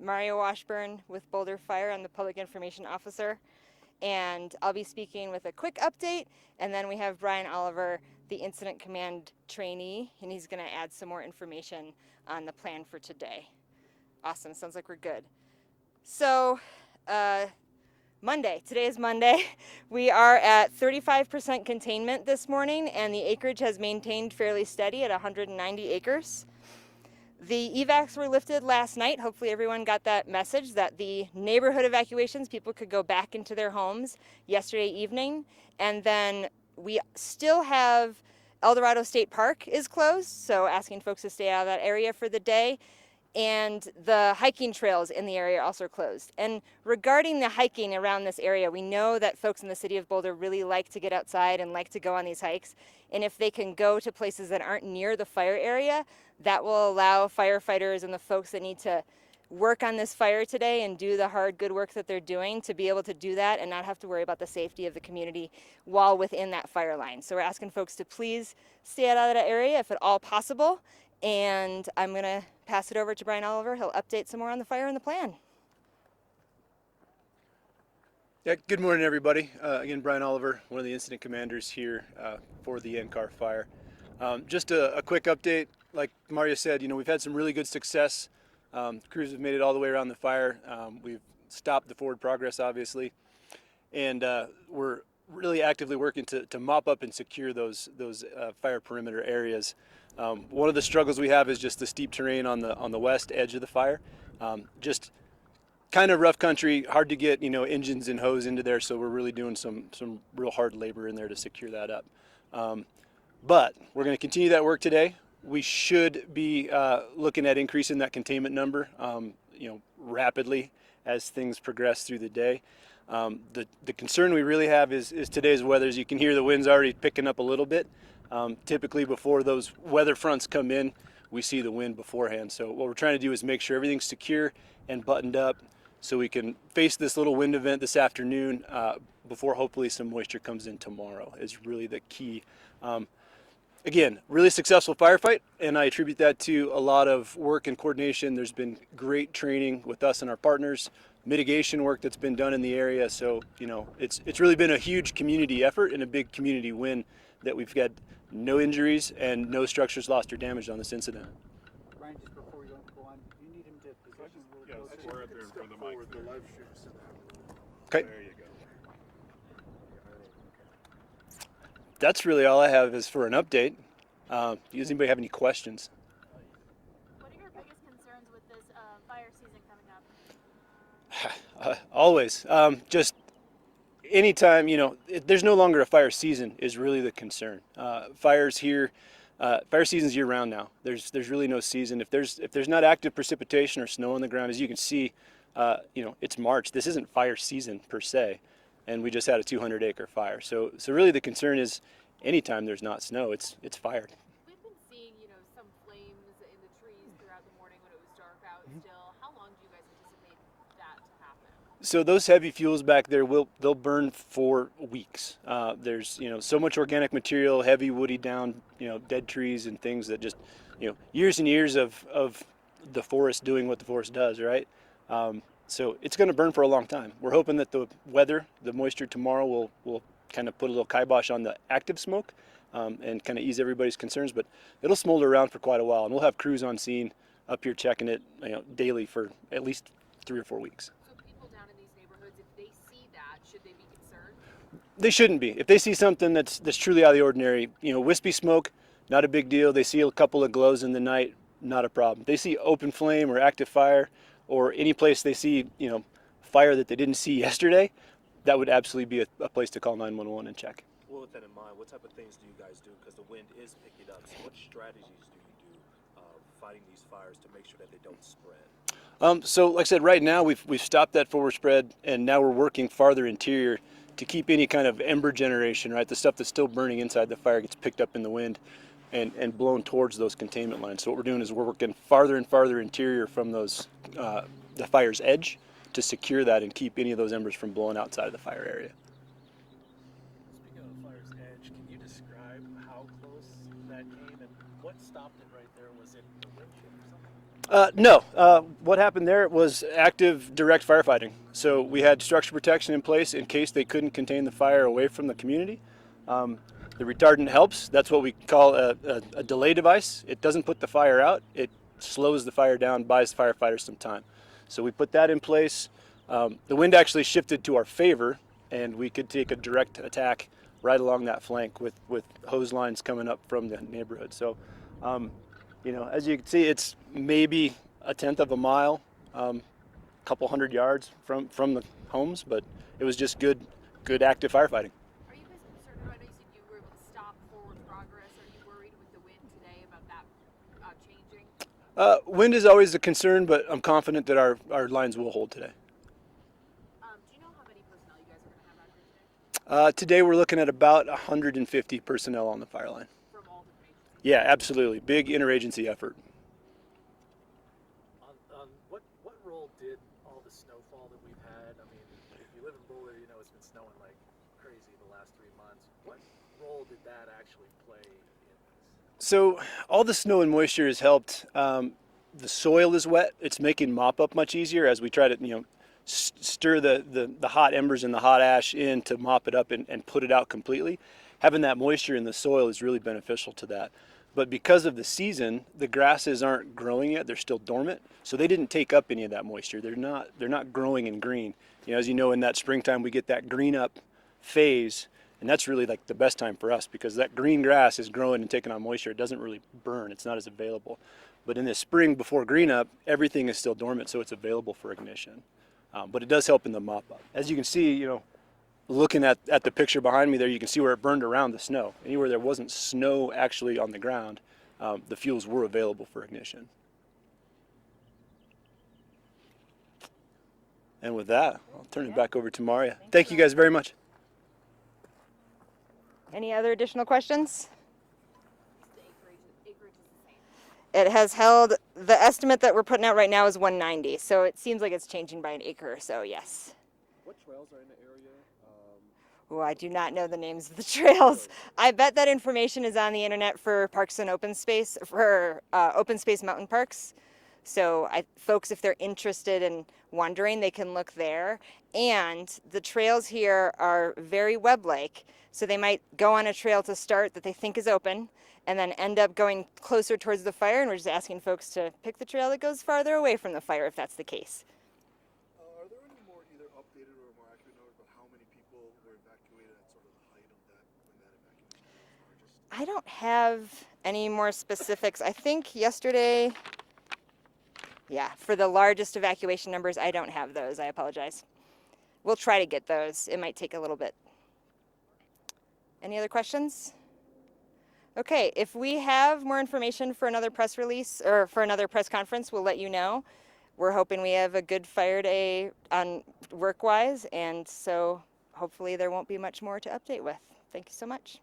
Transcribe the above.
Mario Washburn with Boulder Fire. I'm the Public Information Officer. And I'll be speaking with a quick update. And then we have Brian Oliver, the Incident Command trainee, and he's going to add some more information on the plan for today. Awesome. Sounds like we're good. So, Monday. Today is Monday. We are at 35% containment this morning, and the acreage has maintained fairly steady at 190 acres. The evacs were lifted last night. Hopefully everyone got that message that the neighborhood evacuations, people could go back into their homes yesterday evening. And then we still have El Dorado State Park is closed, so asking folks to stay out of that area for the day. And the hiking trails in the area are also closed. And regarding the hiking around this area, we know that folks in the city of Boulder really like to get outside and like to go on these hikes. And if they can go to places that aren't near the fire area, that will allow firefighters and the folks that need to work on this fire today and do the hard, good work that they're doing to be able to do that and not have to worry about the safety of the community while within that fire line. So we're asking folks to please stay out of that area if at all possible. And I'm going to pass it over to Brian Oliver. He'll update some more on the fire and the plan. Yeah, good morning, everybody. Again, Brian Oliver, one of the incident commanders here for the NCAR Fire. Just a quick update. Like Maria said, we've had some really good success. Crews have made it all the way around the fire. We've stopped the forward progress, obviously, and we're really actively working to mop up and secure those fire perimeter areas. One of the struggles we have is just the steep terrain on the west edge of the fire. Just kind of rough country, hard to get engines and hose into there, so we're really doing some real hard labor in there to secure that up. But we're going to continue that work today. We should be looking at increasing that containment number rapidly as things progress through the day. The concern we really have is today's weather. As you can hear, the wind's already picking up a little bit. Typically before those weather fronts come in, we see the wind beforehand. So what we're trying to do is make sure everything's secure and buttoned up so we can face this little wind event this afternoon before hopefully some moisture comes in tomorrow is really the key. Again, really successful firefight, and I attribute that to a lot of work and coordination. There's been great training with us and our partners, mitigation work that's been done in the area. So, it's really been a huge community effort and a big community win that we've had no injuries and no structures lost or damaged on this incident. Ryan, just before we go on, you need him to position a little closer. We're up there in front of the mic. The live stream. Okay. There you go. That's really all I have is for an update. Does anybody have any questions? What are your biggest concerns with this fire season coming up? Always. Just anytime, there's no longer a fire season is really the concern. Fires here, fire season's year round now. There's really no season. If there's not active precipitation or snow on the ground, as you can see, it's March. This isn't fire season per se, and we just had a 200-acre fire. So really the concern is anytime there's not snow, it's fired. We've been seeing, some flames in the trees throughout the morning when it was dark out still. How long do you guys anticipate that to happen? So those heavy fuels back there they'll burn for weeks. There's so much organic material, heavy woody down, dead trees and things that just years and years of the forest doing what the forest does, right? So it's going to burn for a long time. We're hoping that the weather, the moisture tomorrow will kind of put a little kibosh on the active smoke and kind of ease everybody's concerns, but it'll smolder around for quite a while, and we'll have crews on scene up here checking it daily for at least 3 or 4 weeks. So people down in these neighborhoods, if they see that, should they be concerned? They shouldn't be. If they see something that's truly out of the ordinary, wispy smoke, not a big deal. They see a couple of glows in the night, not a problem. They see open flame or active fire, or any place they see, fire that they didn't see yesterday, that would absolutely be a place to call 911 and check. Well, with that in mind, what type of things do you guys do? Because the wind is picking up. So what strategies do you do fighting these fires to make sure that they don't spread? So like I said, right now we've stopped that forward spread, and now we're working farther interior to keep any kind of ember generation, right? The stuff that's still burning inside the fire gets picked up in the wind and blown towards those containment lines. So what we're doing is we're working farther and farther interior from those the fire's edge to secure that and keep any of those embers from blowing outside of the fire area. Speaking of the fire's edge, can you describe how close that came and what stopped it right there? Was it the wind chill or No. What happened there was active direct firefighting. So we had structure protection in place in case they couldn't contain the fire away from the community. The retardant helps. That's what we call a delay device. It doesn't put the fire out. It slows the fire down, buys the firefighters some time. So we put that in place. The wind actually shifted to our favor, and we could take a direct attack right along that flank with hose lines coming up from the neighborhood. So, as you can see, it's maybe a tenth of a mile, couple hundred yards from the homes, but it was just good active firefighting. Are you guys concerned about, I know you said you were able to stop forward progress. Are you worried with the wind today about that changing? Wind is always a concern, but I'm confident that our lines will hold today. Do you know how many personnel you guys are going to have out here today? Today we're looking at about 150 personnel on the fire line. From all different agencies? Yeah, absolutely. Big interagency effort. What role did all the snowfall that we've had? I mean, if you live in Boulder, you know it's been snowing like crazy the last 3 months. What role did that actually play in this? So all the snow and moisture has helped. The soil is wet. It's making mop up much easier as we try to, stir the hot embers and the hot ash in to mop it up and put it out completely. Having that moisture in the soil is really beneficial to that. But because of the season, the grasses aren't growing yet. They're still dormant. So they didn't take up any of that moisture. They're not growing in green. As you know, in that springtime, we get that green up phase. And that's really like the best time for us because that green grass is growing and taking on moisture. It doesn't really burn. It's not as available. But in the spring before green up, everything is still dormant, so it's available for ignition. But it does help in the mop up. As you can see, looking at the picture behind me there, you can see where it burned around the snow. Anywhere there wasn't snow actually on the ground, the fuels were available for ignition. And with that, I'll turn it back over to Maria. Thank you guys very much. Any other additional questions? The acreage is the same. It has held, the estimate that we're putting out right now is 190, so it seems like it's changing by an acre or so, yes. What trails are in the area? Oh, I do not know the names of the trails. I bet that information is on the internet for parks and open space, for open space mountain parks. So folks, if they're interested in wandering, they can look there. And the trails here are very web-like. So they might go on a trail to start that they think is open and then end up going closer towards the fire. And we're just asking folks to pick the trail that goes farther away from the fire if that's the case. Are there any more either updated or more accurate numbers about how many people were evacuated at sort of the height of that when that evacuation was largest? I don't have any more specifics. I think yesterday, yeah, for the largest evacuation numbers, I don't have those. I apologize. We'll try to get those. It might take a little bit. Any other questions? Okay, if we have more information for another press release or for another press conference, we'll let you know. We're hoping we have a good fire day on work-wise, and so hopefully there won't be much more to update with. Thank you so much.